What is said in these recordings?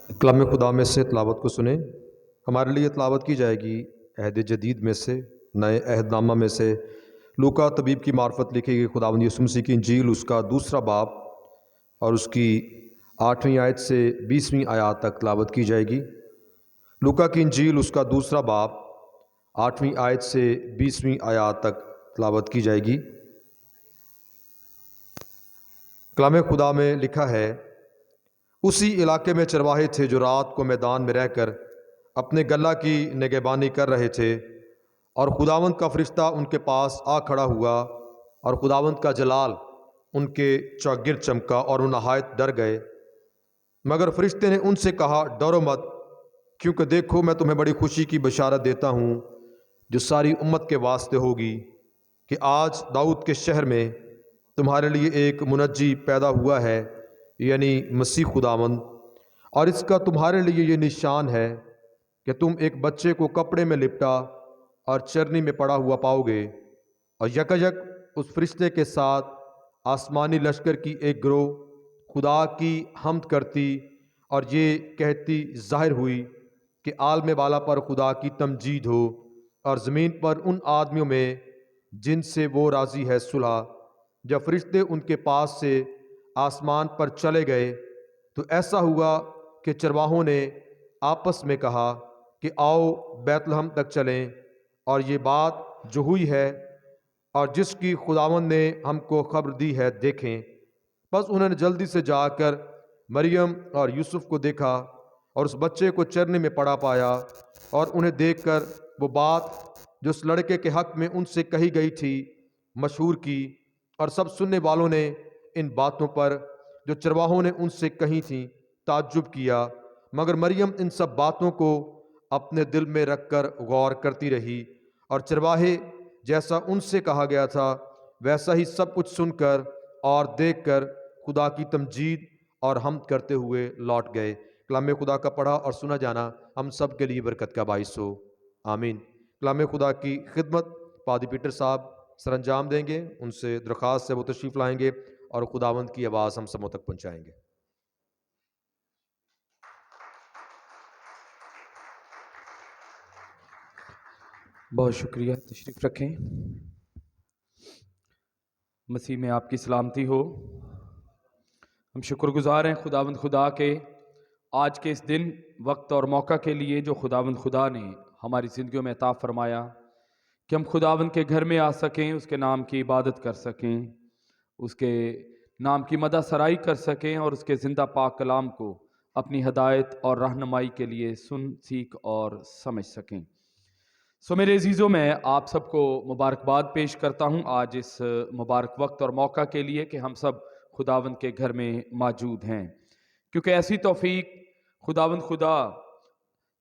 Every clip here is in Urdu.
کلام خدا میں سے تلاوت کو سنیں۔ ہمارے لیے تلاوت کی جائے گی عہد جدید میں سے، نئے عہد نامہ میں سے لوکا طبیب کی معرفت لکھی گئی خداوند یسوع مسیح کی انجیل، اس کا دوسرا باب اور اس کی 8ویں آیت سے 20ویں آیات تک تلاوت کی جائے گی۔ لوکا کی انجیل، اس کا دوسرا باب 8ویں آیت سے 20ویں آیات تک تلاوت کی جائے گی۔ کلام خدا میں لکھا ہے، اسی علاقے میں چرواہے تھے جو رات کو میدان میں رہ کر اپنے گلہ کی نگہبانی کر رہے تھے، اور خداوند کا فرشتہ ان کے پاس آ کھڑا ہوا، اور خداوند کا جلال ان کے چاگرد چمکا اور وہ نہایت ڈر گئے۔ مگر فرشتے نے ان سے کہا، ڈرو مت، کیونکہ دیکھو میں تمہیں بڑی خوشی کی بشارت دیتا ہوں جو ساری امت کے واسطے ہوگی، کہ آج داؤد کے شہر میں تمہارے لیے ایک منجی پیدا ہوا ہے، یعنی مسیح خداوند۔ اور اس کا تمہارے لیے یہ نشان ہے کہ تم ایک بچے کو کپڑے میں لپٹا اور چرنی میں پڑا ہوا پاؤ گے۔ اور یکایک اس فرشتے کے ساتھ آسمانی لشکر کی ایک گروہ خدا کی حمد کرتی اور یہ کہتی ظاہر ہوئی کہ عالم بالا پر خدا کی تمجید ہو، اور زمین پر ان آدمیوں میں جن سے وہ راضی ہے صلح۔ جب فرشتے ان کے پاس سے آسمان پر چلے گئے تو ایسا ہوا کہ چرواہوں نے آپس میں کہا کہ آؤ بیت لحم تک چلیں، اور یہ بات جو ہوئی ہے اور جس کی خداوند نے ہم کو خبر دی ہے دیکھیں۔ بس انہوں نے جلدی سے جا کر مریم اور یوسف کو دیکھا اور اس بچے کو چرنے میں پڑا پایا، اور انہیں دیکھ کر وہ بات جو اس لڑکے کے حق میں ان سے کہی گئی تھی مشہور کی، اور سب سننے والوں نے ان باتوں پر جو چرواہوں نے ان سے کہی تھیں تعجب کیا۔ مگر مریم ان سب باتوں کو اپنے دل میں رکھ کر غور کرتی رہی، اور چرواہے جیسا ان سے کہا گیا تھا ویسا ہی سب کچھ سن کر اور دیکھ کر خدا کی تمجید اور حمد کرتے ہوئے لوٹ گئے۔ کلام خدا کا پڑھا اور سنا جانا ہم سب کے لیے برکت کا باعث ہو، آمین۔ کلام خدا کی خدمت پادری پیٹر صاحب سر انجام دیں گے، ان سے درخواست سے وہ تشریف لائیں گے اور خداوند کی آواز ہم سبوں تک پہنچائیں گے۔ بہت شکریہ، تشریف رکھیں۔ مسیح میں آپ کی سلامتی ہو۔ ہم شکر گزار ہیں خداوند خدا کے آج کے اس دن، وقت اور موقع کے لیے جو خداوند خدا نے ہماری زندگیوں میں عطا فرمایا، کہ ہم خداوند کے گھر میں آ سکیں، اس کے نام کی عبادت کر سکیں، اس کے نام کی مدح سرائی کر سکیں، اور اس کے زندہ پاک کلام کو اپنی ہدایت اور رہنمائی کے لیے سن، سیکھ اور سمجھ سکیں۔ میرے عزیزوں، میں آپ سب کو مبارکباد پیش کرتا ہوں آج اس مبارک وقت اور موقع کے لیے کہ ہم سب خداوند کے گھر میں موجود ہیں، کیونکہ ایسی توفیق خداوند خدا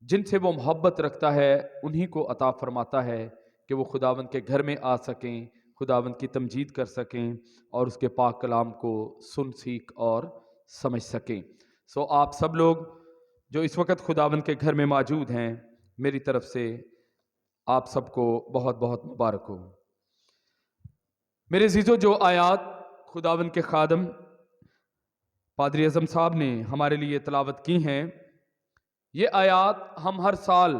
جن سے وہ محبت رکھتا ہے انہی کو عطا فرماتا ہے کہ وہ خداوند کے گھر میں آ سکیں، خداوند کی تمجید کر سکیں اور اس کے پاک کلام کو سن، سیکھ اور سمجھ سکیں۔ آپ سب لوگ جو اس وقت خداوند کے گھر میں موجود ہیں، میری طرف سے آپ سب کو بہت بہت مبارک ہو۔ میرے عزیزو، جو آیات خداوند کے خادم پادری اعظم صاحب نے ہمارے لیے تلاوت کی ہیں، یہ آیات ہم ہر سال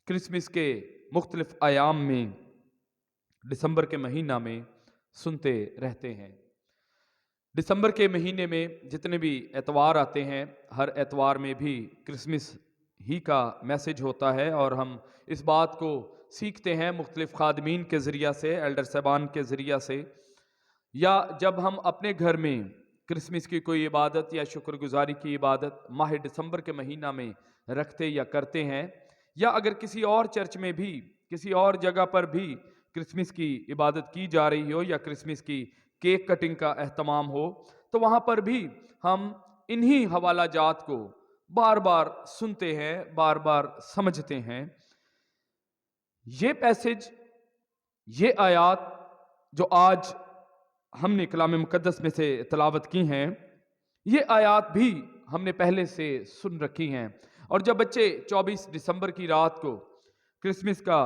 کرسمس کے مختلف ایام میں دسمبر کے مہینہ میں سنتے رہتے ہیں۔ دسمبر کے مہینے میں جتنے بھی اتوار آتے ہیں، ہر اتوار میں بھی کرسمس ہی کا میسج ہوتا ہے، اور ہم اس بات کو سیکھتے ہیں مختلف خادمین کے ذریعہ سے، ایلڈر صاحبان کے ذریعہ سے، یا جب ہم اپنے گھر میں کرسمس کی کوئی عبادت یا شکر گزاری کی عبادت ماہ دسمبر کے مہینہ میں رکھتے یا کرتے ہیں، یا اگر کسی اور چرچ میں بھی، کسی اور جگہ پر بھی کرسمس کی عبادت کی جا رہی ہو، یا کرسمس کی کیک کٹنگ کا اہتمام ہو، تو وہاں پر بھی ہم انہی حوالہ جات کو بار بار سنتے ہیں، بار بار سمجھتے ہیں۔ یہ پیسج، یہ آیات جو آج ہم نے کلام مقدس میں سے تلاوت کی ہیں، یہ آیات بھی ہم نے پہلے سے سن رکھی ہیں، اور جب بچے 24 دسمبر کی رات کو کرسمس کا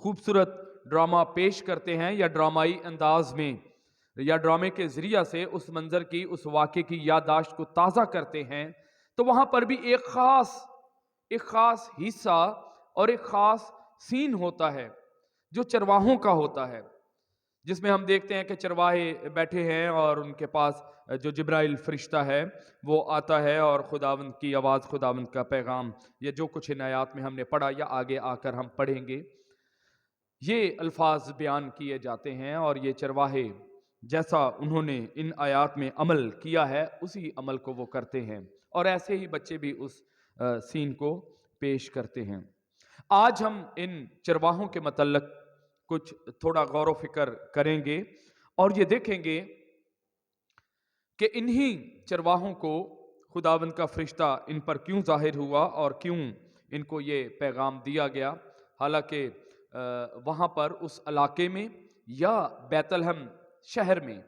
خوبصورت ڈرامہ پیش کرتے ہیں، یا ڈرامائی انداز میں یا ڈرامے کے ذریعہ سے اس منظر کی، اس واقعے کی یادداشت کو تازہ کرتے ہیں، تو وہاں پر بھی ایک خاص حصہ اور ایک خاص سین ہوتا ہے جو چرواہوں کا ہوتا ہے، جس میں ہم دیکھتے ہیں کہ چرواہے بیٹھے ہیں اور ان کے پاس جو جبرائیل فرشتہ ہے وہ آتا ہے اور خداوند کی آواز، خداوند کا پیغام، یہ جو کچھ ان آیات میں ہم نے پڑھا یا آگے آ کر ہم پڑھیں گے، یہ الفاظ بیان کیے جاتے ہیں اور یہ چرواہے جیسا انہوں نے ان آیات میں عمل کیا ہے اسی عمل کو وہ کرتے ہیں، اور ایسے ہی بچے بھی اس سین کو پیش کرتے ہیں۔ آج ہم ان چرواہوں کے متعلق کچھ تھوڑا غور و فکر کریں گے اور یہ دیکھیں گے کہ انہی چرواہوں کو خداوند کا فرشتہ ان پر کیوں ظاہر ہوا اور کیوں ان کو یہ پیغام دیا گیا، حالانکہ وہاں پر اس علاقے میں یا بیت لحم شہر میں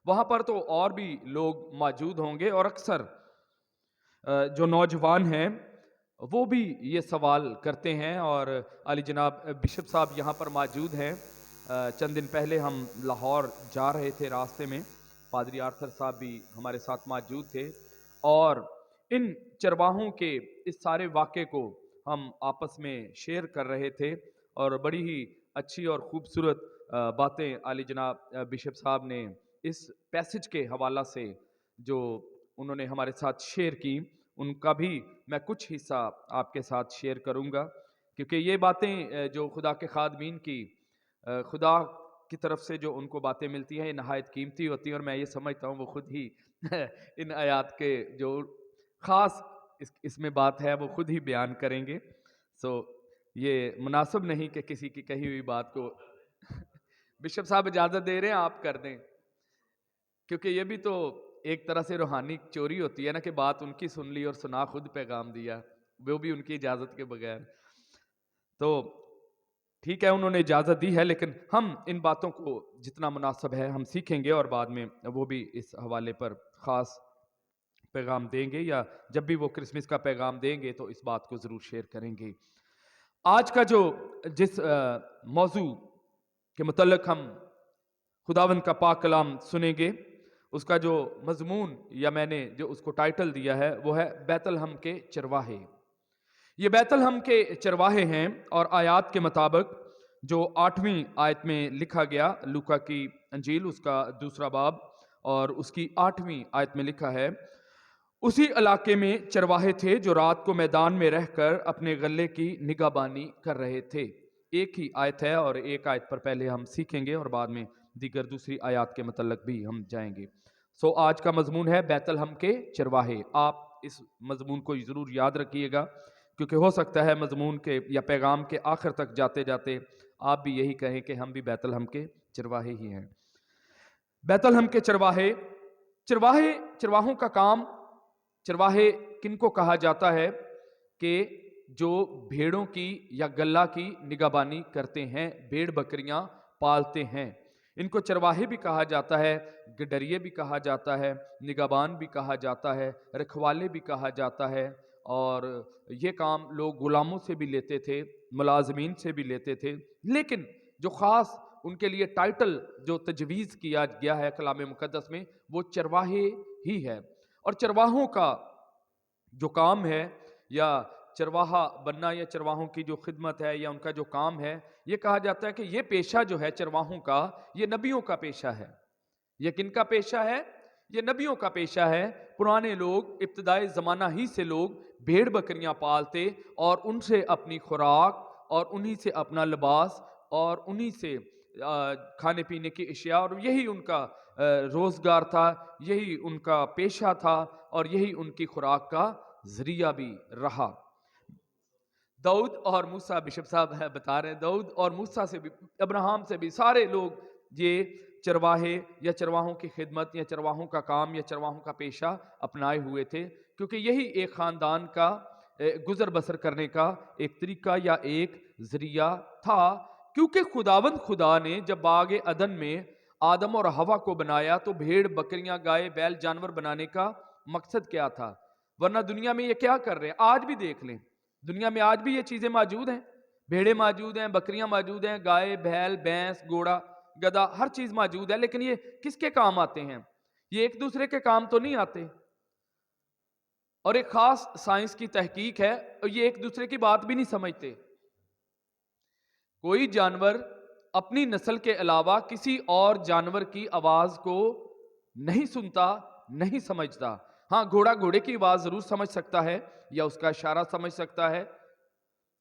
وہاں پر تو اور بھی لوگ موجود ہوں گے، اور اکثر جو نوجوان ہیں وہ بھی یہ سوال کرتے ہیں، اور علی جناب بشپ صاحب یہاں پر موجود ہیں۔ چند دن پہلے ہم لاہور جا رہے تھے، راستے میں پادری آرتھر صاحب بھی ہمارے ساتھ موجود تھے، اور ان چرواہوں کے اس سارے واقعے کو ہم آپس میں شیئر کر رہے تھے، اور بڑی ہی اچھی اور خوبصورت باتیں علی جناب بشپ صاحب نے اس پیسج کے حوالہ سے جو انہوں نے ہمارے ساتھ شیئر کی، ان کا بھی میں کچھ حصہ آپ کے ساتھ شیئر کروں گا، کیونکہ یہ باتیں جو خدا کے خادمین کی خدا کی طرف سے جو ان کو باتیں ملتی ہیں یہ نہایت قیمتی ہوتی ہیں، اور میں یہ سمجھتا ہوں وہ خود ہی ان آیات کے جو خاص اس میں بات ہے وہ خود ہی بیان کریں گے۔ یہ مناسب نہیں کہ کسی کی کہی ہوئی بات کو بشپ صاحب اجازت دے رہے ہیں آپ کر دیں، کیونکہ یہ بھی تو ایک طرح سے روحانی چوری ہوتی ہے نا کہ بات ان کی سن لی اور سنا خود پیغام دیا، وہ بھی ان کی اجازت کے بغیر۔ تو ٹھیک ہے، انہوں نے اجازت دی ہے، لیکن ہم ان باتوں کو جتنا مناسب ہے ہم سیکھیں گے، اور بعد میں وہ بھی اس حوالے پر خاص پیغام دیں گے، یا جب بھی وہ کرسمس کا پیغام دیں گے تو اس بات کو ضرور شیئر کریں گے۔ آج کا جس موضوع کے متعلق ہم خداوند کا پاک کلام سنیں گے، اس کا جو مضمون یا میں نے جو اس کو ٹائٹل دیا ہے وہ ہے بیت لحم کے چرواہے۔ یہ بیت لحم کے چرواہے ہیں، اور آیات کے مطابق جو 8ویں آیت میں لکھا گیا، لوکا کی انجیل اس کا 2 باب اور اس کی 8ویں آیت میں لکھا ہے، اسی علاقے میں چرواہے تھے جو رات کو میدان میں رہ کر اپنے غلے کی نگہبانی کر رہے تھے۔ ایک ہی آیت ہے اور ایک آیت پر پہلے ہم سیکھیں گے اور بعد میں دیگر دوسری آیات کے متعلق بھی ہم جائیں گے۔ آج کا مضمون ہے بیت لحم کے چرواہے۔ آپ اس مضمون کو ضرور یاد رکھیے گا، کیونکہ ہو سکتا ہے مضمون کے یا پیغام کے آخر تک جاتے جاتے آپ بھی یہی کہیں کہ ہم بھی بیت لحم کے چرواہے ہی ہیں۔ بیت لحم کے چرواہے، چرواہوں کا کام، چرواہے کن کو کہا جاتا ہے کہ جو بھیڑوں کی یا گلہ کی نگہبانی کرتے ہیں، بھیڑ بکریاں پالتے ہیں، ان کو چرواہے بھی کہا جاتا ہے، گڈریے بھی کہا جاتا ہے، نگہبان بھی کہا جاتا ہے، رکھوالے بھی کہا جاتا ہے، اور یہ کام لوگ غلاموں سے بھی لیتے تھے، ملازمین سے بھی لیتے تھے، لیکن جو خاص ان کے لیے ٹائٹل جو تجویز کیا گیا ہے کلام مقدس میں وہ چرواہے ہی ہے۔ اور چرواہوں کا جو کام ہے، یا چرواہا بننا یا چرواہوں کی جو خدمت ہے یا ان کا جو کام ہے، یہ کہا جاتا ہے کہ یہ پیشہ جو ہے چرواہوں کا، یہ نبیوں کا پیشہ ہے۔ یہ کن کا پیشہ ہے؟ یہ نبیوں کا پیشہ ہے۔ پرانے لوگ، ابتدائی زمانہ ہی سے لوگ بھیڑ بکریاں پالتے اور ان سے اپنی خوراک اور انہی سے اپنا لباس اور انہی سے کھانے پینے کی اشیاء، اور یہی ان کا روزگار تھا، یہی ان کا پیشہ تھا، اور یہی ان کی خوراک کا ذریعہ بھی رہا۔ داؤد اور موسیٰ، بشپ صاحب بتا رہے ہیں، داؤد اور موسیٰ سے بھی، ابراہیم سے بھی، سارے لوگ یہ چرواہے یا چرواہوں کی خدمت یا چرواہوں کا کام یا چرواہوں کا پیشہ اپنائے ہوئے تھے، کیونکہ یہی ایک خاندان کا گزر بسر کرنے کا ایک طریقہ یا ایک ذریعہ تھا۔ کیونکہ خداوند خدا نے جب باغ عدن میں آدم اور حوا کو بنایا تو بھیڑ بکریاں گائے بیل جانور بنانے کا مقصد کیا تھا؟ ورنہ دنیا میں یہ کیا کر رہے ہیں؟ آج بھی دیکھ لیں، دنیا میں آج بھی یہ چیزیں موجود ہیں، بھیڑیں موجود ہیں، بکریاں موجود ہیں، گائے بیل بھینس گھوڑا گدھا ہر چیز موجود ہے، لیکن یہ کس کے کام آتے ہیں؟ یہ ایک دوسرے کے کام تو نہیں آتے۔ اور ایک خاص سائنس کی تحقیق ہے، اور یہ ایک دوسرے کی بات بھی نہیں سمجھتے. کوئی جانور اپنی نسل کے علاوہ کسی اور جانور کی آواز کو نہیں سنتا، نہیں سمجھتا. ہاں، گھوڑا گھوڑے کی آواز ضرور سمجھ سکتا ہے یا اس کا اشارہ سمجھ سکتا ہے،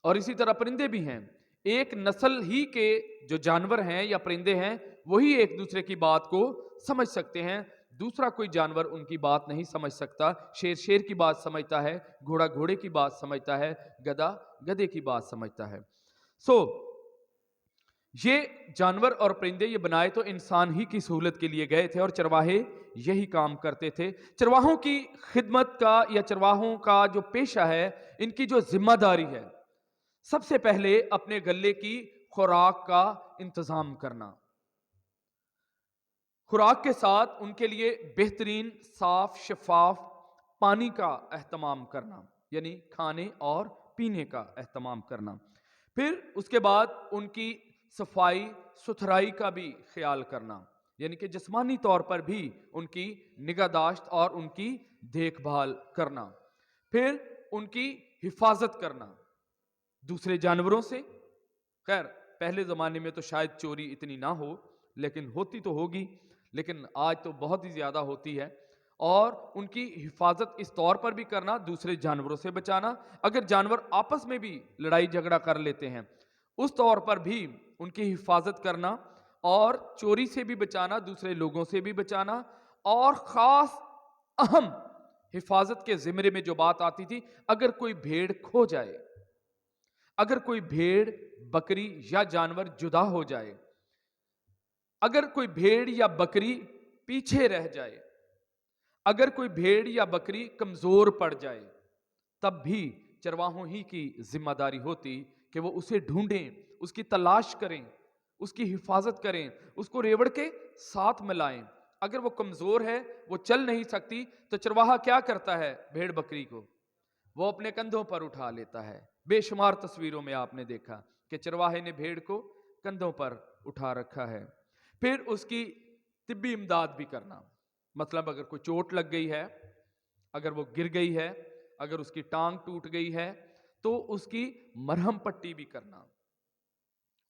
اور اسی طرح پرندے بھی ہیں. ایک نسل ہی کے جو جانور ہیں یا پرندے ہیں وہی ایک دوسرے کی بات کو سمجھ سکتے ہیں. دوسرا کوئی جانور ان کی بات نہیں سمجھ سکتا. شیر شیر کی بات سمجھتا ہے، گھوڑا گھوڑے کی بات سمجھتا ہے، گدھا گدھے کی بات سمجھتا ہے. یہ جانور اور پرندے یہ بنائے تو انسان ہی کی سہولت کے لیے گئے تھے، اور چرواہے یہی کام کرتے تھے. چرواہوں کی خدمت کا یا چرواہوں کا جو پیشہ ہے، ان کی جو ذمہ داری ہے، سب سے پہلے اپنے گلے کی خوراک کا انتظام کرنا. خوراک کے ساتھ ان کے لیے بہترین صاف شفاف پانی کا اہتمام کرنا، یعنی کھانے اور پینے کا اہتمام کرنا. پھر اس کے بعد ان کی صفائی ستھرائی کا بھی خیال کرنا، یعنی کہ جسمانی طور پر بھی ان کی نگہداشت اور ان کی دیکھ بھال کرنا. پھر ان کی حفاظت کرنا دوسرے جانوروں سے. خیر پہلے زمانے میں تو شاید چوری اتنی نہ ہو، لیکن ہوتی تو ہوگی، لیکن آج تو بہت ہی زیادہ ہوتی ہے. اور ان کی حفاظت اس طور پر بھی کرنا، دوسرے جانوروں سے بچانا. اگر جانور آپس میں بھی لڑائی جھگڑا کر لیتے ہیں اس طور پر بھی ان کی حفاظت کرنا، اور چوری سے بھی بچانا، دوسرے لوگوں سے بھی بچانا. اور خاص اہم حفاظت کے زمرے میں جو بات آتی تھی، اگر کوئی بھیڑ کھو جائے، اگر کوئی بھیڑ بکری یا جانور جدا ہو جائے، اگر کوئی بھیڑ یا بکری پیچھے رہ جائے، اگر کوئی بھیڑ یا بکری کمزور پڑ جائے، تب بھی چرواہوں ہی کی ذمہ داری ہوتی کہ وہ اسے ڈھونڈیں، اس کی تلاش کریں، اس کی حفاظت کریں، اس کو ریوڑ کے ساتھ ملائیں. اگر وہ کمزور ہے، وہ چل نہیں سکتی، تو چرواہا کیا کرتا ہے؟ بھیڑ بکری کو وہ اپنے کندھوں پر اٹھا لیتا ہے. بے شمار تصویروں میں آپ نے دیکھا کہ چرواہے نے بھیڑ کو کندھوں پر اٹھا رکھا ہے. پھر اس کی طبی امداد بھی کرنا، مطلب اگر کوئی چوٹ لگ گئی ہے، اگر وہ گر گئی ہے، اگر اس کی ٹانگ ٹوٹ گئی ہے، تو اس کی مرہم پٹی بھی کرنا،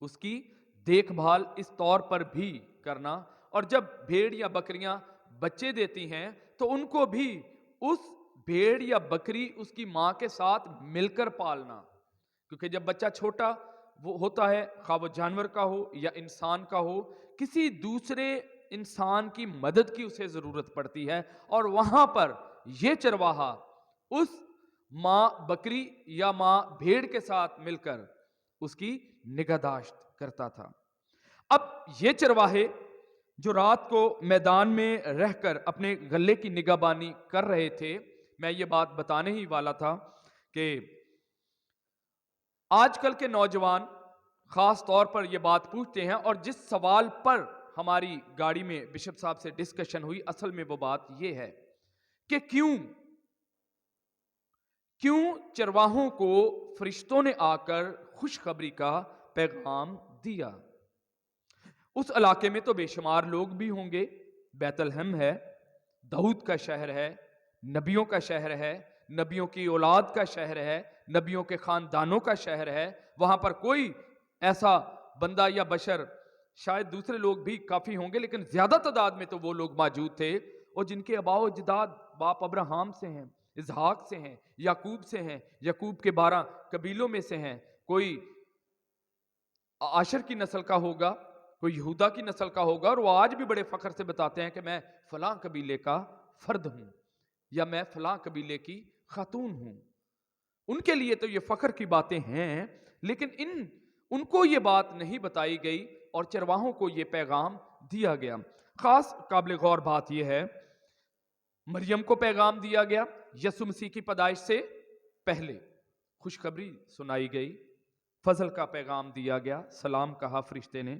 اس کی دیکھ بھال اس طور پر بھی کرنا. اور جب بھیڑ یا بکریاں بچے دیتی ہیں تو ان کو بھی اس بھیڑ یا بکری اس کی ماں کے ساتھ مل کر پالنا، کیونکہ جب بچہ چھوٹا وہ ہوتا ہے، خواہ وہ جانور کا ہو یا انسان کا ہو، کسی دوسرے انسان کی مدد کی اسے ضرورت پڑتی ہے. اور وہاں پر یہ چرواہا اس ماں بکری یا ماں بھیڑ کے ساتھ مل کر اس کی نگہداشت کرتا تھا. اب یہ چرواہے جو رات کو میدان میں رہ کر اپنے غلے کی نگہبانی کر رہے تھے، میں یہ بات بتانے ہی والا تھا کہ آج کل کے نوجوان خاص طور پر یہ بات پوچھتے ہیں، اور جس سوال پر ہماری گاڑی میں بشپ صاحب سے ڈسکشن ہوئی، اصل میں وہ بات یہ ہے کہ کیوں چرواہوں کو فرشتوں نے آ کر خوشخبری کا پیغام دیا. اس علاقے میں تو بے شمار لوگ بھی ہوں گے. بیت الہم ہے، داؤد کا شہر ہے، نبیوں کا شہر ہے، نبیوں کی اولاد کا شہر ہے، نبیوں کے خاندانوں کا شہر ہے. وہاں پر کوئی ایسا بندہ یا بشر، شاید دوسرے لوگ بھی کافی ہوں گے، لیکن زیادہ تعداد میں تو وہ لوگ موجود تھے اور جن کے آباء و اجداد باپ ابراہیم سے ہیں، اسحاق سے ہیں، یعقوب سے ہیں، یعقوب کے 12 قبیلوں میں سے ہیں. کوئی عاشر کی نسل کا ہوگا، کوئی یہودا کی نسل کا ہوگا، اور وہ آج بھی بڑے فخر سے بتاتے ہیں کہ میں فلاں قبیلے کا فرد ہوں یا میں فلاں قبیلے کی خاتون ہوں. ان کے لیے تو یہ فخر کی باتیں ہیں، لیکن ان کو یہ بات نہیں بتائی گئی اور چرواہوں کو یہ پیغام دیا گیا. خاص قابل غور بات یہ ہے، مریم کو پیغام دیا گیا، یسوع مسیح کی پیدائش سے پہلے خوشخبری سنائی گئی، فضل کا پیغام دیا گیا، سلام کہا فرشتے نے،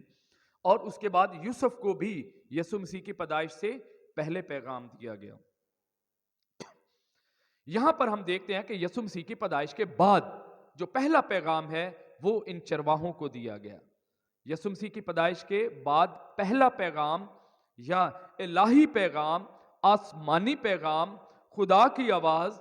اور اس کے بعد یوسف کو بھی یسوع مسیح کی پیدائش سے پہلے پیغام دیا گیا. یہاں پر ہم دیکھتے ہیں کہ یسوع مسیح کی پیدائش کے بعد جو پہلا پیغام ہے وہ ان چرواہوں کو دیا گیا. یسوع مسیح کی پیدائش کے بعد پہلا پیغام یا الہی پیغام، آسمانی پیغام، خدا کی آواز،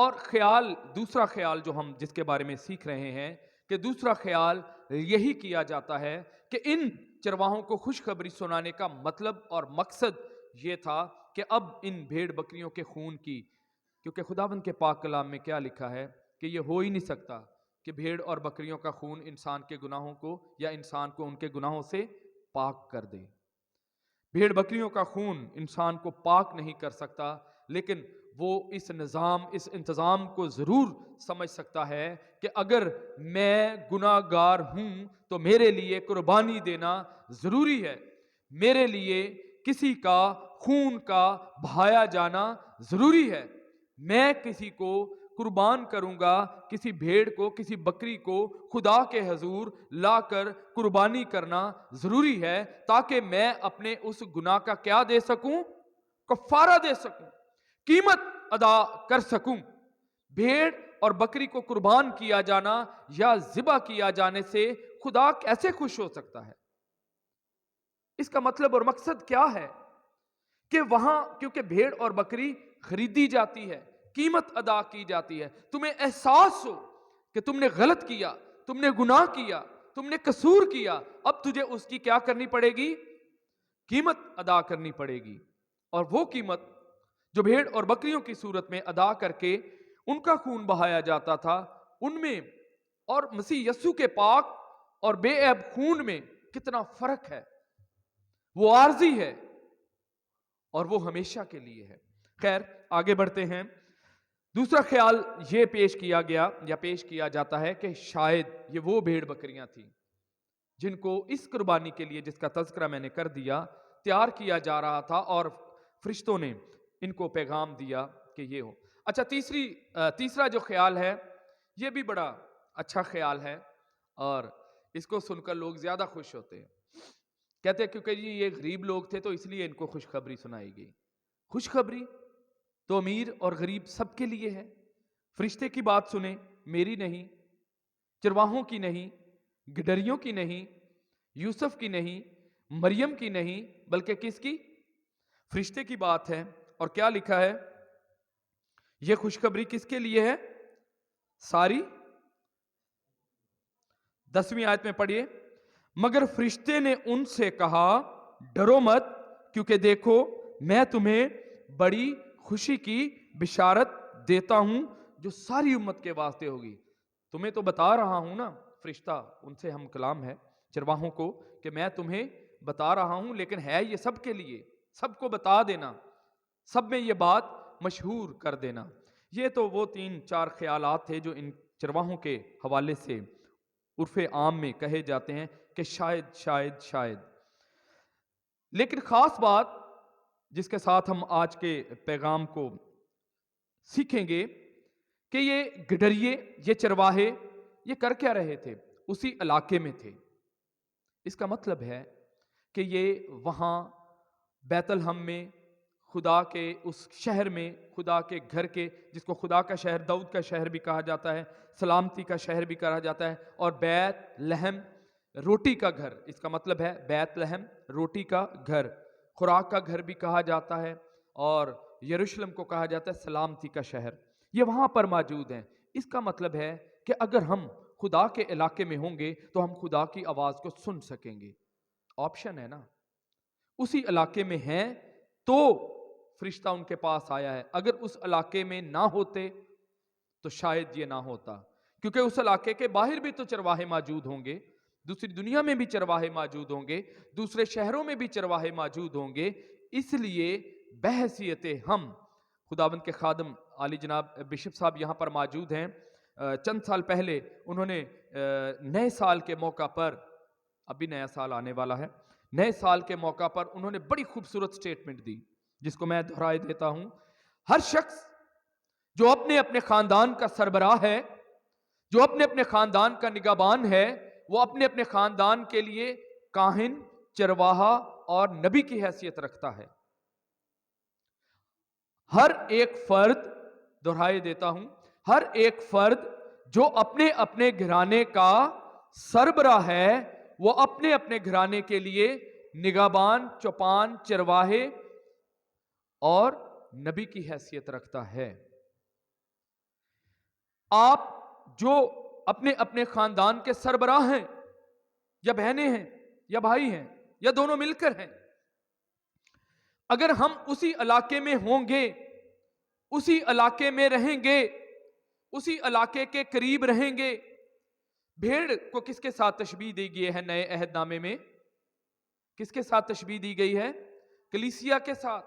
اور خیال, دوسرا خیال جو ہم جس کے بارے میں سیکھ رہے ہیں کہ دوسرا خیال یہی کیا جاتا ہے کہ ان چرواہوں کو خوشخبری سنانے کا مطلب اور مقصد یہ تھا کہ اب ان بھیڑ بکریوں کے خون کی, کیونکہ خداوند کے پاک کلام میں کیا لکھا ہے کہ یہ ہو ہی نہیں سکتا کہ بھیڑ اور بکریوں کا خون انسان کے گناہوں کو یا انسان کو ان کے گناہوں سے پاک کر دے. بھیڑ بکریوں کا خون انسان کو پاک نہیں کر سکتا, لیکن وہ اس نظام, اس انتظام کو ضرور سمجھ سکتا ہے کہ اگر میں گناہ گار ہوں تو میرے لیے قربانی دینا ضروری ہے, میرے لیے کسی کا خون کا بہایا جانا ضروری ہے, میں کسی کو قربان کروں گا, کسی بھیڑ کو, کسی بکری کو خدا کے حضور لا کر قربانی کرنا ضروری ہے تاکہ میں اپنے اس گناہ کا کیا دے سکوں, کفارہ دے سکوں, قیمت ادا کر سکوں. بھیڑ اور بکری کو قربان کیا جانا یا ذبح کیا جانے سے خدا کیسے خوش ہو سکتا ہے؟ اس کا مطلب اور مقصد کیا ہے کہ وہاں کیونکہ بھیڑ اور بکری خریدی جاتی ہے, قیمت ادا کی جاتی ہے, تمہیں احساس ہو کہ تم نے غلط کیا, تم نے گناہ کیا, تم نے قصور کیا, اب تجھے اس کی کیا کرنی پڑے گی, قیمت ادا کرنی پڑے گی. اور وہ قیمت جو بھیڑ اور بکریوں کی صورت میں ادا کر کے ان کا خون بہایا جاتا تھا, ان میں اور مسیح یسوع کے پاک اور بے عیب خون میں کتنا فرق ہے. وہ عارضی ہے اور وہ ہمیشہ کے لیے ہے. خیر آگے بڑھتے ہیں. دوسرا خیال یہ پیش کیا گیا یا پیش کیا جاتا ہے کہ شاید یہ وہ بھیڑ بکریاں تھیں جن کو اس قربانی کے لیے, جس کا تذکرہ میں نے کر دیا, تیار کیا جا رہا تھا اور فرشتوں نے ان کو پیغام دیا کہ یہ ہو. اچھا, تیسرا جو خیال ہے یہ بھی بڑا اچھا خیال ہے اور اس کو سن کر لوگ زیادہ خوش ہوتے ہیں. کہتے ہیں کیونکہ یہ غریب لوگ تھے تو اس لیے ان کو خوشخبری سنائی گئی. خوشخبری تو امیر اور غریب سب کے لیے ہے. فرشتے کی بات سنیں, میری نہیں, چرواہوں کی نہیں, گڈریوں کی نہیں, یوسف کی نہیں, مریم کی نہیں, بلکہ کس کی, فرشتے کی بات ہے. اور کیا لکھا ہے, یہ خوشخبری کس کے لیے ہے, ساری 10ویں آیت میں پڑھیے. مگر فرشتے نے ان سے کہا ڈرو مت, کیونکہ دیکھو میں تمہیں بڑی خوشی کی بشارت دیتا ہوں جو ساری امت کے واسطے ہوگی. تمہیں تو بتا رہا ہوں نا, فرشتہ ان سے ہم کلام ہے چرواہوں کو, کہ میں تمہیں بتا رہا ہوں, لیکن ہے یہ سب کے لیے, سب کو بتا دینا, سب میں یہ بات مشہور کر دینا. یہ تو وہ 3-4 خیالات تھے جو ان چرواہوں کے حوالے سے عرف عام میں کہے جاتے ہیں کہ شاید شاید شاید. لیکن خاص بات جس کے ساتھ ہم آج کے پیغام کو سیکھیں گے کہ یہ گڈریے, یہ چرواہے, یہ کر کیا رہے تھے, اسی علاقے میں تھے. اس کا مطلب ہے کہ یہ وہاں بیت الحم میں, خدا کے اس شہر میں, خدا کے گھر کے, جس کو خدا کا شہر, داؤد کا شہر بھی کہا جاتا ہے, سلامتی کا شہر بھی کہا جاتا ہے, اور بیت لحم روٹی کا گھر, اس کا مطلب ہے بیت لحم روٹی کا گھر, خوراک کا گھر بھی کہا جاتا ہے, اور یروشلم کو کہا جاتا ہے سلامتی کا شہر. یہ وہاں پر موجود ہیں. اس کا مطلب ہے کہ اگر ہم خدا کے علاقے میں ہوں گے تو ہم خدا کی آواز کو سن سکیں گے. آپشن ہے نا, اسی علاقے میں ہیں تو فرشتہ ان کے پاس آیا ہے. اگر اس علاقے میں نہ ہوتے تو شاید یہ نہ ہوتا, کیونکہ اس علاقے کے باہر بھی تو چرواہے موجود ہوں گے, دوسری دنیا میں بھی چرواہے موجود ہوں گے, دوسرے شہروں میں بھی چرواہے موجود ہوں گے. اس لیے بحیثیت ہم, خداوند کے خادم عالی جناب بشپ صاحب یہاں پر موجود ہیں. چند سال پہلے انہوں نے نئے سال کے موقع پر, ابھی نیا سال آنے والا ہے, نئے سال کے موقع پر انہوں نے بڑی خوبصورت سٹیٹمنٹ دی جس کو میں دہرائے دیتا ہوں. ہر شخص جو اپنے اپنے خاندان کا سربراہ ہے, جو اپنے اپنے خاندان کا نگہبان ہے, وہ اپنے اپنے خاندان کے لیے کاہن, چرواہا اور نبی کی حیثیت رکھتا ہے. ہر ایک فرد, دہرائے دیتا ہوں, ہر ایک فرد جو اپنے اپنے گھرانے کا سربراہ ہے وہ اپنے اپنے گھرانے کے لیے نگہبان, چوپان, چرواہے اور نبی کی حیثیت رکھتا ہے. آپ جو اپنے اپنے خاندان کے سربراہ ہیں، یا بہنیں ہیں یا بھائی ہیں یا دونوں مل کر ہیں، اگر ہم اسی علاقے میں ہوں گے، اسی علاقے میں رہیں گے، اسی علاقے کے قریب رہیں گے. بھیڑ کو کس کے ساتھ تشبیہ دی گئی ہے نئے عہد نامے میں؟ کس کے ساتھ تشبیہ دی گئی ہے؟ کلیسیا کے ساتھ،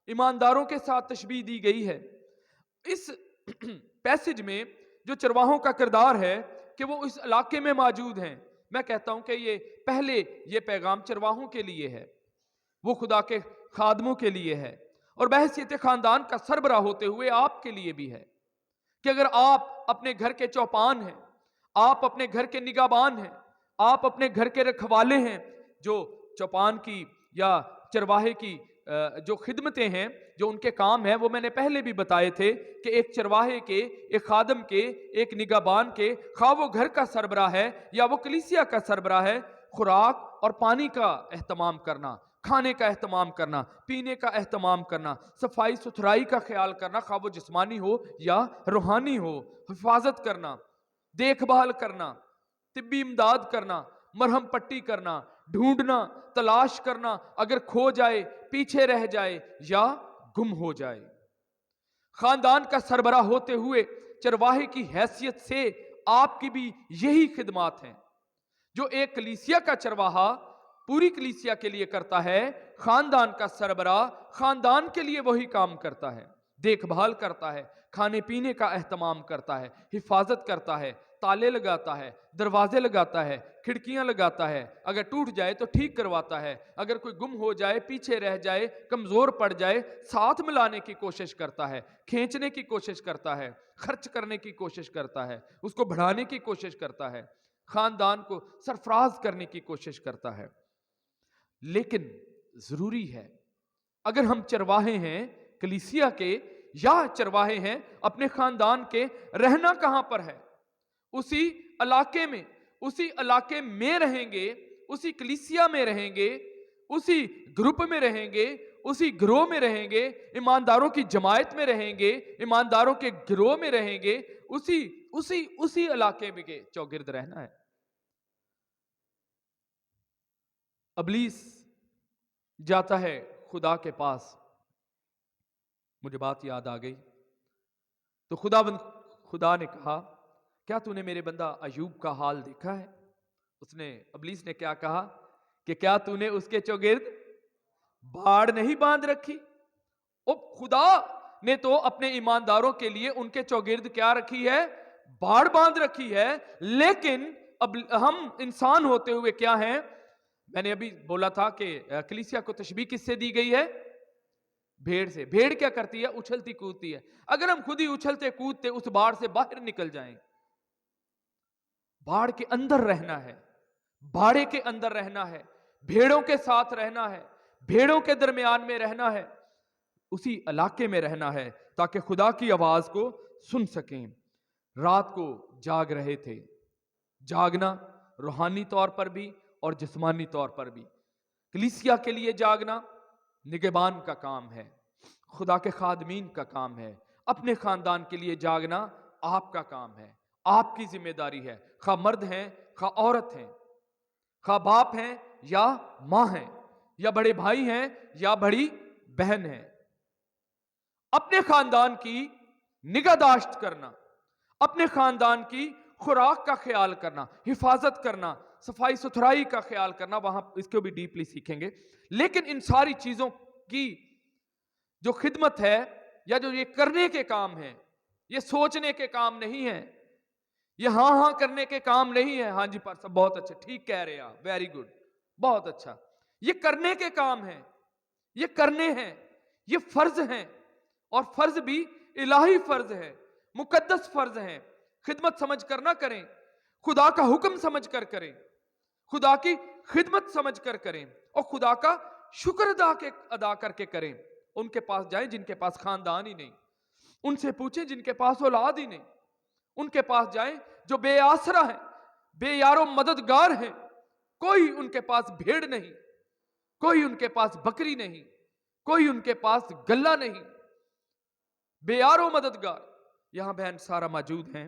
ایمانداروں کے ساتھ تشبیہ دی گئی ہے. اس پیسج میں جو چرواہوں کا کردار ہے کہ وہ اس علاقے میں موجود ہیں، میں کہتا ہوں کہ یہ پیغام چرواہوں کے لیے ہے، وہ خدا کے خادموں کے لیے ہے، اور بحیثیت خاندان کا سربراہ ہوتے ہوئے آپ کے لیے بھی ہے کہ اگر آپ اپنے گھر کے چوپان ہیں، آپ اپنے گھر کے نگہبان ہیں، آپ اپنے گھر کے رکھوالے ہیں، جو چوپان کی یا چرواہے کی جو خدمتیں ہیں، جو ان کے کام ہیں، وہ میں نے پہلے بھی بتائے تھے کہ ایک چرواہے کے، ایک خادم کے، ایک نگہبان کے، خواہ وہ گھر کا سربراہ ہے یا وہ کلیسیا کا سربراہ ہے، خوراک اور پانی کا اہتمام کرنا، کھانے کا اہتمام کرنا، پینے کا اہتمام کرنا، صفائی ستھرائی کا خیال کرنا، خواہ وہ جسمانی ہو یا روحانی ہو، حفاظت کرنا، دیکھ بھال کرنا، طبی امداد کرنا، مرہم پٹی کرنا، ڈھونڈنا، تلاش کرنا، اگر کھو جائے، پیچھے رہ جائے یا گم ہو جائے. خاندان کا سربراہ ہوتے ہوئے چرواہے کی حیثیت سے آپ کی بھی یہی خدمات ہیں جو ایک کلیسیا کا چرواہا پوری کلیسیا کے لیے کرتا ہے. خاندان کا سربراہ خاندان کے لیے وہی کام کرتا ہے، دیکھ بھال کرتا ہے، کھانے پینے کا اہتمام کرتا ہے، حفاظت کرتا ہے، تالے لگاتا ہے، دروازے لگاتا ہے، کھڑکیاں لگاتا ہے، اگر ٹوٹ جائے تو ٹھیک کرواتا ہے، اگر کوئی گم ہو جائے، پیچھے رہ جائے، کمزور پڑ جائے، ساتھ ملانے کی کوشش کرتا ہے، کھینچنے کی کوشش کرتا ہے، خرچ کرنے کی کوشش کرتا ہے، اس کو بڑھانے کی کوشش کرتا ہے، خاندان کو سرفراز کرنے کی کوشش کرتا ہے. لیکن ضروری ہے اگر ہم چرواہے ہیں کلیسیا کے یا چرواہے ہیں اپنے خاندان کے، رہنا کہاں پر ہے؟ اسی علاقے میں رہیں گے، اسی کلیسیا میں رہیں گے، اسی گروپ میں رہیں گے، اسی گروہ میں رہیں گے، ایمانداروں کی جماعت میں رہیں گے، ایمانداروں کے گروہ میں رہیں گے، اسی علاقے میں کے چوگرد رہنا ہے. ابلیس جاتا ہے خدا کے پاس. مجھے بات یاد آ گئی تو خدا نے کہا کیا تو نے میرے بندہ ایوب کا حال دیکھا ہے؟ ابلیس نے کیا کہا کہ کیا تو نے اس کے چوگرد باڑ نہیں باندھ رکھی؟ خدا نے تو اپنے ایمانداروں کے لیے ان کے چوگرد کیا رکھی ہے؟ باڑ باندھ رکھی ہے. لیکن اب ہم انسان ہوتے ہوئے کیا ہیں؟ میں نے ابھی بولا تھا کہ کلیسیا کو تشبیہ کس سے دی گئی ہے؟ بھیڑ سے. بھیڑ کیا کرتی ہے؟ اچھلتی کودتی ہے. اگر ہم خود ہی اچھلتے کودتے اس باڑ سے باہر نکل جائیں، باڑ کے اندر رہنا ہے، باڑے کے اندر رہنا ہے، بھیڑوں کے ساتھ رہنا ہے، بھیڑوں کے درمیان میں رہنا ہے، اسی علاقے میں رہنا ہے تاکہ خدا کی آواز کو سن سکیں. رات کو جاگ رہے تھے. جاگنا روحانی طور پر بھی اور جسمانی طور پر بھی. کلیسیا کے لیے جاگنا نگہبان کا کام ہے، خدا کے خادمین کا کام ہے. اپنے خاندان کے لیے جاگنا آپ کا کام ہے، آپ کی ذمہ داری ہے، خواہ مرد ہیں خواہ عورت ہیں، خواہ باپ ہیں یا ماں ہیں، یا بڑے بھائی ہیں یا بڑی بہن ہیں. اپنے خاندان کی نگہداشت کرنا، اپنے خاندان کی خوراک کا خیال کرنا، حفاظت کرنا، صفائی ستھرائی کا خیال کرنا، وہاں اس کو بھی ڈیپلی سیکھیں گے. لیکن ان ساری چیزوں کی جو خدمت ہے یا جو یہ کرنے کے کام ہیں، یہ سوچنے کے کام نہیں ہیں، یہ ہاں کرنے کے کام نہیں ہے. ہاں جی پر سب بہت اچھا، ٹھیک کہہ رہے آپ، ویری گڈ، بہت اچھا. یہ کرنے کے کام ہیں، یہ کرنے ہیں، یہ فرض ہیں، اور فرض بھی الہی فرض ہے، مقدس فرض ہیں. خدمت سمجھ کر نہ کریں، خدا کا حکم سمجھ کر کریں، خدا کی خدمت سمجھ کر کریں، اور خدا کا شکر ادا کر کے کریں. ان کے پاس جائیں جن کے پاس خاندان ہی نہیں، ان سے پوچھیں جن کے پاس اولاد ہی نہیں، ان کے پاس جائیں جو بے آسرا ہیں، بے یار و مددگار ہیں. کوئی ان کے پاس بھیڑ نہیں، کوئی ان کے پاس بکری نہیں، کوئی ان کے پاس گلہ نہیں، بے یار و مددگار. یہاں بہن سارا موجود ہیں.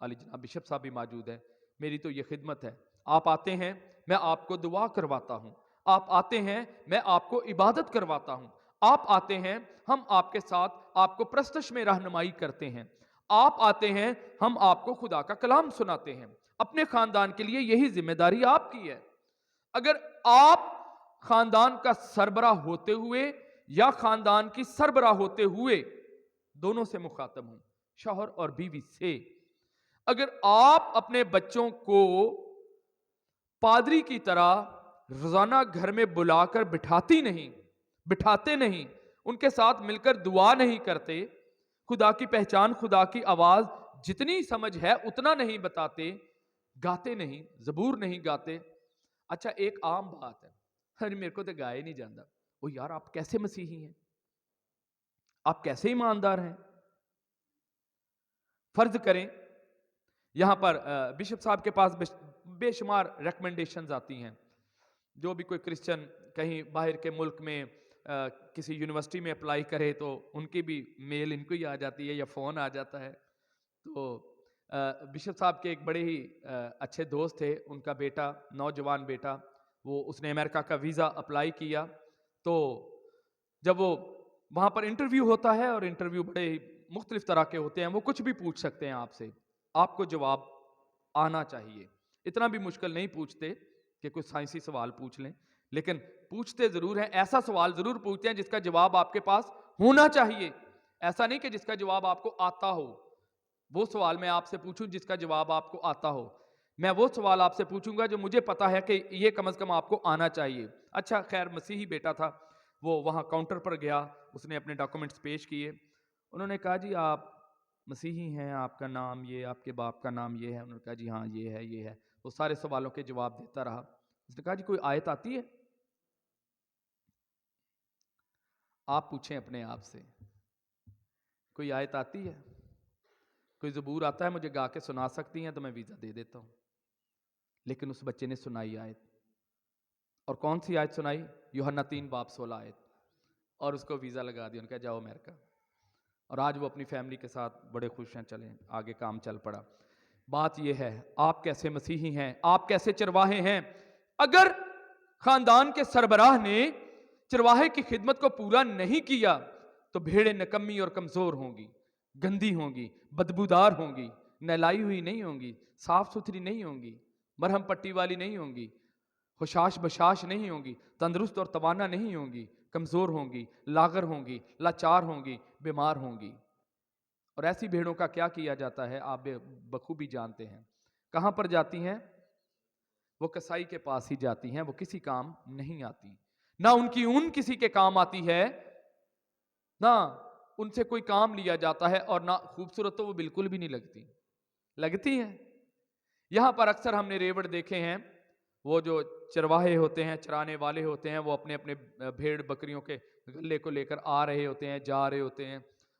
علی جناب بشپ صاحب بھی موجود ہیں. میری تو یہ خدمت ہے. آپ آتے ہیں میں آپ کو دعا کرواتا ہوں, آپ آتے ہیں میں آپ کو عبادت کرواتا ہوں, آپ آتے ہیں ہم آپ کے ساتھ آپ کو پرستش میں رہنمائی کرتے ہیں, آپ آتے ہیں ہم آپ کو خدا کا کلام سناتے ہیں. اپنے خاندان کے لیے یہی ذمہ داری آپ کی ہے. اگر آپ خاندان کا سربراہ ہوتے ہوئے یا خاندان کی سربراہ ہوتے ہوئے دونوں سے مخاطب ہوں, شوہر اور بیوی سے, اگر آپ اپنے بچوں کو پادری کی طرح روزانہ گھر میں بلا کر بٹھاتے نہیں, ان کے ساتھ مل کر دعا نہیں کرتے, خدا کی پہچان, خدا کی آواز جتنی سمجھ ہے اتنا نہیں بتاتے, گاتے نہیں, زبور نہیں گاتے. اچھا ایک عام بات ہے, ارے میرے کو تو گائے نہیں جاتا. وہ یار آپ کیسے مسیحی ہیں, آپ کیسے ایماندار ہیں؟ فرض کریں یہاں پر بشپ صاحب کے پاس بے شمار ریکمنڈیشنز آتی ہیں. جو بھی کوئی کرسچن کہیں باہر کے ملک میں کسی یونیورسٹی میں اپلائی کرے تو ان کی بھی میل ان کو ہی آ جاتی ہے یا فون آ جاتا ہے. تو بشپ صاحب کے ایک بڑے ہی اچھے دوست تھے, ان کا بیٹا, نوجوان بیٹا, اس نے امریکہ کا ویزا اپلائی کیا. تو جب وہ وہاں پر انٹرویو ہوتا ہے, اور انٹرویو بڑے مختلف طرح کے ہوتے ہیں, وہ کچھ بھی پوچھ سکتے ہیں آپ سے, آپ کو جواب آنا چاہیے. اتنا بھی مشکل نہیں پوچھتے کہ کوئی سائنسی سوال پوچھ لیں, لیکن پوچھتے ضرور ہیں, ایسا سوال ضرور پوچھتے ہیں جس کا جواب آپ کے پاس ہونا چاہیے. ایسا نہیں کہ جس کا جواب آپ کو آتا ہو. وہ سوال میں آپ سے پوچھوں جس کا جواب آپ کو آتا ہو, میں وہ سوال آپ سے پوچھوں گا جو مجھے پتا ہے کہ یہ کم از کم آپ کو آنا چاہیے. اچھا خیر, مسیحی بیٹا تھا, وہ وہاں کاؤنٹر پر گیا, اس نے اپنے ڈاکومنٹس پیش کیے. انہوں نے کہا جی آپ مسیحی ہیں, آپ کا نام یہ, آپ کے باپ کا نام یہ ہے. انہوں نے کہا جی ہاں یہ ہے یہ ہے. وہ سارے سوالوں کے جواب دیتا رہا. اس نے کہا جی کوئی آیت آتی ہے؟ آپ پوچھیں اپنے آپ سے, کوئی آیت آتی ہے؟ کوئی زبور آتا ہے مجھے گا کے سنا سکتی ہیں تو میں ویزا دے دیتا ہوں. لیکن اس بچے نے سنائی آیت, اور کون سی آیت سنائی؟ یوحنا 3:16 آیت, اور اس کو ویزا لگا دیا. ان کا جاؤ امریکہ. اور آج وہ اپنی فیملی کے ساتھ بڑے خوش ہیں, چلیں آگے کام چل پڑا. بات یہ ہے, آپ کیسے مسیحی ہیں, آپ کیسے چرواہے ہیں؟ اگر خاندان کے سربراہ نے چرواہے کی خدمت کو پورا نہیں کیا تو بھیڑیں نکمی اور کمزور ہوں گی, گندی ہوں گی, بدبودار ہوں گی, نہلائی ہوئی نہیں ہوں گی, صاف ستھری نہیں ہوں گی, مرہم پٹی والی نہیں ہوں گی, خوشاش بشاش نہیں ہوں گی, تندرست اور توانا نہیں ہوں گی, کمزور ہوں گی, لاغر ہوں گی, لاچار ہوں گی, بیمار ہوں گی. اور ایسی بھیڑوں کا کیا کیا جاتا ہے آپ بخوبی جانتے ہیں. کہاں پر جاتی ہیں؟ وہ کسائی کے پاس ہی جاتی ہیں, وہ کسی کام نہیں آتی. نہ ان کی اون کسی کے کام آتی ہے, نہ ان سے کوئی کام لیا جاتا ہے, اور نہ خوبصورت تو وہ بالکل بھی نہیں لگتی ہیں. یہاں پر اکثر ہم نے ریوڑ دیکھے ہیں, وہ جو چرواہے ہوتے ہیں, چرانے والے ہوتے ہیں, وہ اپنے اپنے بھیڑ بکریوں کے گلے کو لے کر آ رہے ہوتے ہیں, جا رہے ہوتے ہیں,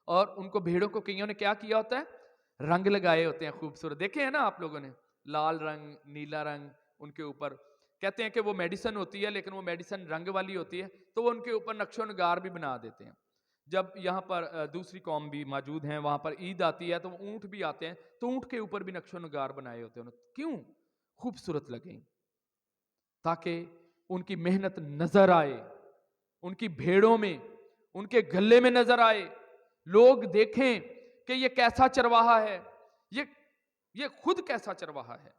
اور ان کو بھیڑوں کو کئیوں نے کیا کیا ہوتا ہے؟ رنگ لگائے ہوتے ہیں خوبصورت. دیکھے ہیں نا آپ لوگوں نے, لال رنگ, نیلا رنگ ان کے اوپر. کہتے ہیں کہ وہ میڈیسن ہوتی ہے, لیکن وہ میڈیسن رنگ والی ہوتی ہے, تو وہ ان کے اوپر نقش و نگار بھی بنا دیتے ہیں. جب یہاں پر دوسری قوم بھی موجود ہیں, وہاں پر عید آتی ہے تو اونٹ بھی آتے ہیں, تو اونٹ کے اوپر بھی نقش و نگار بنائے ہوتے ہیں. کیوں؟ خوبصورت لگیں, تاکہ ان کی محنت نظر آئے, ان کی بھیڑوں میں, ان کے گلے میں نظر آئے, لوگ دیکھیں کہ یہ کیسا چرواہا ہے, یہ خود کیسا چرواہا ہے,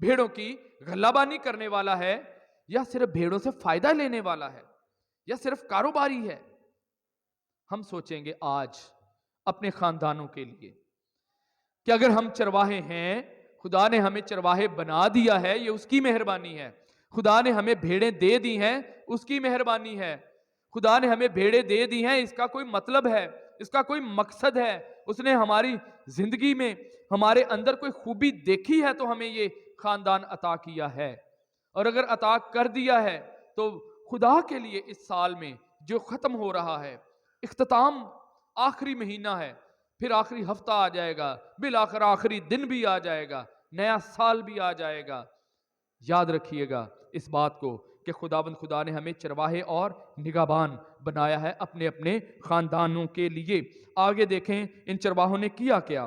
بھیڑوں کی غلہ بانی کرنے والا ہے, یا صرف بھیڑوں سے فائدہ لینے والا ہے, یا صرف کاروباری ہے. ہم سوچیں گے آج اپنے خاندانوں کے لیے کہ اگر ہم چرواہے ہیں, خدا نے ہمیں چرواہے بنا دیا ہے, یہ اس کی مہربانی ہے. خدا نے ہمیں بھیڑیں دے دی ہیں, اس کی مہربانی ہے. خدا نے ہمیں بھیڑیں دے دی ہیں, اس کا کوئی مطلب ہے, اس کا کوئی مقصد ہے. اس نے ہماری زندگی میں ہمارے اندر کوئی خوبی دیکھی ہے تو ہمیں یہ خاندان عطا کیا ہے. اور اگر عطا کر دیا ہے تو خدا کے لیے اس سال میں جو ختم ہو رہا ہے, اختتام آخری مہینہ ہے, پھر آخری ہفتہ آ جائے گا, بالآخر آخری دن بھی آ جائے گا, نیا سال بھی آ جائے گا. یاد رکھیے گا اس بات کو کہ خداوند خدا نے ہمیں چرواہے اور نگہبان بنایا ہے اپنے اپنے خاندانوں کے لیے. آگے دیکھیں ان چرواہوں نے کیا کیا.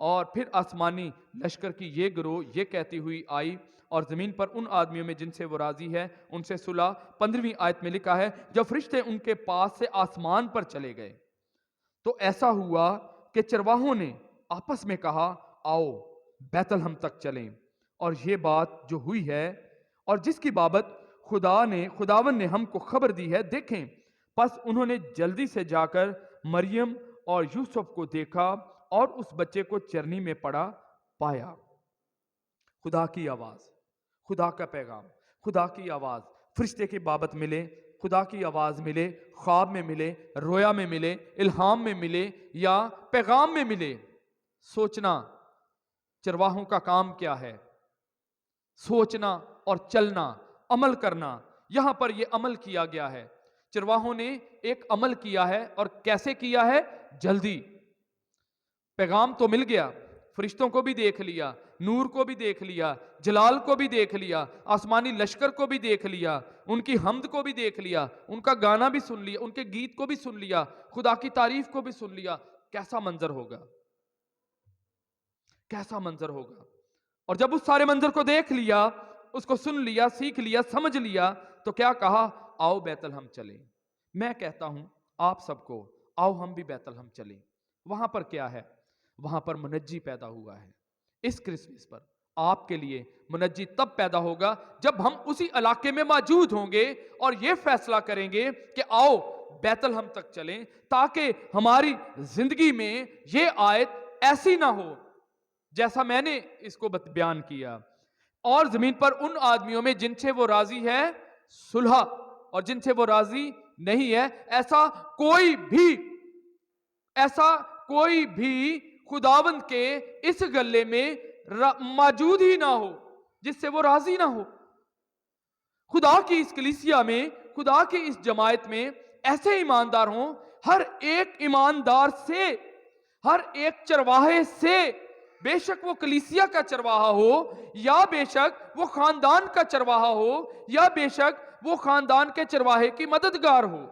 اور پھر آسمانی لشکر کی یہ گروہ یہ کہتی ہوئی آئی اور زمین پر ان آدمیوں میں جن سے وہ راضی ہے ان سے صلح۔ 15ویں آیت میں لکھا ہے جب فرشتے ان کے پاس سے آسمان پر چلے گئے تو ایسا ہوا کہ چرواہوں نے آپس میں کہا آؤ بیت الہم تک چلیں، اور یہ بات جو ہوئی ہے اور جس کی بابت خداوند نے ہم کو خبر دی ہے دیکھیں۔ پس انہوں نے جلدی سے جا کر مریم اور یوسف کو دیکھا اور اس بچے کو چرنی میں پڑا پایا۔ خدا کی آواز، خدا کا پیغام، خدا کی آواز فرشتے کی بابت ملے، خدا کی آواز ملے، خواب میں ملے، رویا میں ملے، الہام میں ملے یا پیغام میں ملے۔ سوچنا چرواہوں کا کام کیا ہے، سوچنا اور چلنا، عمل کرنا۔ یہاں پر یہ عمل کیا گیا ہے، چرواہوں نے ایک عمل کیا ہے، اور کیسے کیا ہے؟ جلدی۔ پیغام تو مل گیا، فرشتوں کو بھی دیکھ لیا، نور کو بھی دیکھ لیا، جلال کو بھی دیکھ لیا، آسمانی لشکر کو بھی دیکھ لیا، ان کی حمد کو بھی دیکھ لیا، ان کا گانا بھی سن لیا، ان کے گیت کو بھی سن لیا، خدا کی تعریف کو بھی سن لیا۔ کیسا منظر ہوگا، کیسا منظر ہوگا۔ اور جب اس سارے منظر کو دیکھ لیا، اس کو سن لیا، سیکھ لیا، سمجھ لیا، تو کیا کہا؟ آؤ بیت الہم چلیں۔ میں کہتا ہوں آپ سب کو، آؤ ہم بھی بیت الہم چلیں۔ وہاں پر کیا ہے؟ وہاں پر منجی پیدا ہوا ہے۔ اس کرسمس پر آپ کے لیے منجی تب پیدا ہوگا جب ہم اسی علاقے میں موجود ہوں گے اور یہ فیصلہ کریں گے کہ آؤ بیت الہم تک چلیں، تاکہ ہماری زندگی میں یہ آیت ایسی نہ ہو جیسا میں نے اس کو بیان کیا، اور زمین پر ان آدمیوں میں جن سے وہ راضی ہے صلح، اور جن سے وہ راضی نہیں ہے ایسا کوئی بھی خداوند کے اس گلے میں موجود ہی نہ ہو جس سے وہ راضی نہ ہو۔ خدا کی اس کلیسیا میں، خدا کی اس جماعت میں ایسے ایماندار ہوں، ہر ایک ایماندار سے، ہر ایک چرواہے سے، بے شک وہ کلیسیا کا چرواہا ہو یا بے شک وہ خاندان کا چرواہا ہو یا بے شک وہ خاندان کے چرواہے کی مددگار ہو،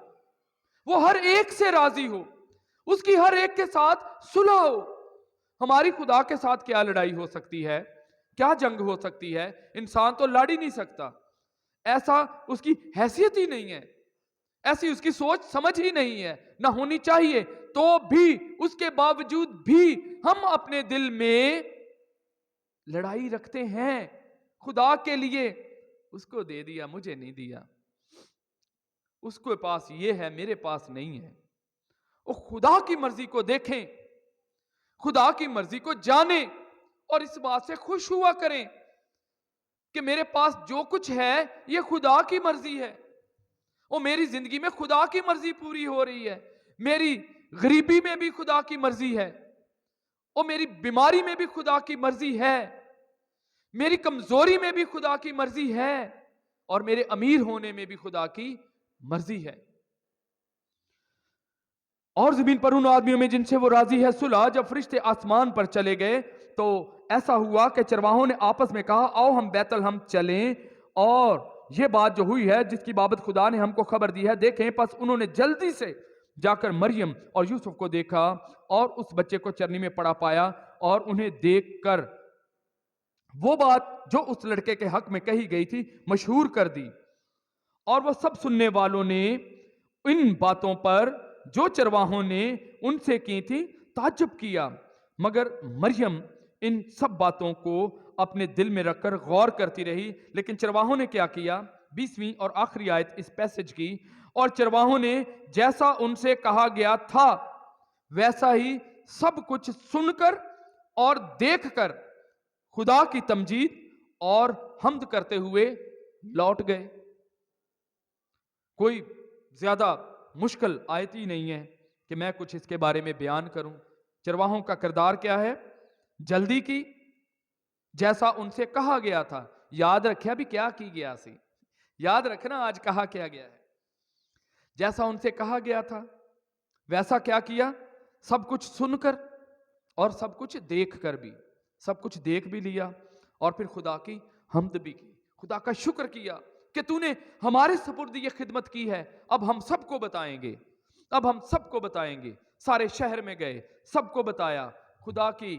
وہ ہر ایک سے راضی ہو، اس کی ہر ایک کے ساتھ صلح ہو۔ ہماری خدا کے ساتھ کیا لڑائی ہو سکتی ہے؟ کیا جنگ ہو سکتی ہے؟ انسان تو لڑ ہی نہیں سکتا، ایسا اس کی حیثیت ہی نہیں ہے، ایسی اس کی سوچ سمجھ ہی نہیں ہے، نہ ہونی چاہیے۔ تو بھی اس کے باوجود بھی ہم اپنے دل میں لڑائی رکھتے ہیں خدا کے لیے۔ اس کو دے دیا، مجھے نہیں دیا، اس کے پاس یہ ہے، میرے پاس نہیں ہے۔ وہ خدا کی مرضی کو دیکھیں، خدا کی مرضی کو جانیں، اور اس بات سے خوش ہوا کریں کہ میرے پاس جو کچھ ہے یہ خدا کی مرضی ہے، اور میری زندگی میں خدا کی مرضی پوری ہو رہی ہے۔ میری غریبی میں بھی خدا کی مرضی ہے، اور میری بیماری میں بھی خدا کی مرضی ہے، میری کمزوری میں بھی خدا کی مرضی ہے، اور میرے امیر ہونے میں بھی خدا کی مرضی ہے۔ اور زمین پر ان آدمیوں میں جن سے وہ راضی ہے صلح۔ جب فرشتے آسمان پر چلے گئے تو ایسا ہوا کہ چرواہوں نے آپس میں کہا آؤ ہم بیت الہم چلیں، اور یہ بات جو ہوئی ہے جس کی بابت خدا نے ہم کو خبر دی ہے دیکھیں۔ پس انہوں نے جلدی سے جا کر مریم اور یوسف کو دیکھا اور اس بچے کو چرنی میں پڑا پایا، اور انہیں دیکھ کر وہ بات جو اس لڑکے کے حق میں کہی گئی تھی مشہور کر دی، اور وہ سب سننے والوں نے ان باتوں پر جو چرواہوں نے ان سے کی تھی تعجب کیا، مگر مریم ان سب باتوں کو اپنے دل میں رکھ کر غور کرتی رہی۔ لیکن چرواہوں نے کیا کیا؟ 20ویں اور آخری آیت اس پیسج کی، اور چرواہوں نے جیسا ان سے کہا گیا تھا ویسا ہی سب کچھ سن کر اور دیکھ کر خدا کی تمجید اور حمد کرتے ہوئے لوٹ گئے۔ کوئی زیادہ مشکل آیت ہی نہیں ہے کہ میں کچھ اس کے بارے میں بیان کروں۔ چرواہوں کا کردار کیا ہے؟ جلدی کی، جیسا ان سے کہا گیا تھا۔ یاد رکھیا بھی کیا کی گیا سی، یاد رکھنا آج کہا کیا گیا ہے۔ جیسا ان سے کہا گیا تھا ویسا کیا کیا؟ سب کچھ سن کر اور سب کچھ دیکھ کر بھی، سب کچھ دیکھ بھی لیا، اور پھر خدا کی حمد بھی کی، خدا کا شکر کیا کہ تو نے ہمارے سپرد یہ خدمت کی ہے، اب ہم سب کو بتائیں گے، اب ہم سب کو بتائیں گے۔ سارے شہر میں گئے، سب کو بتایا، خدا کی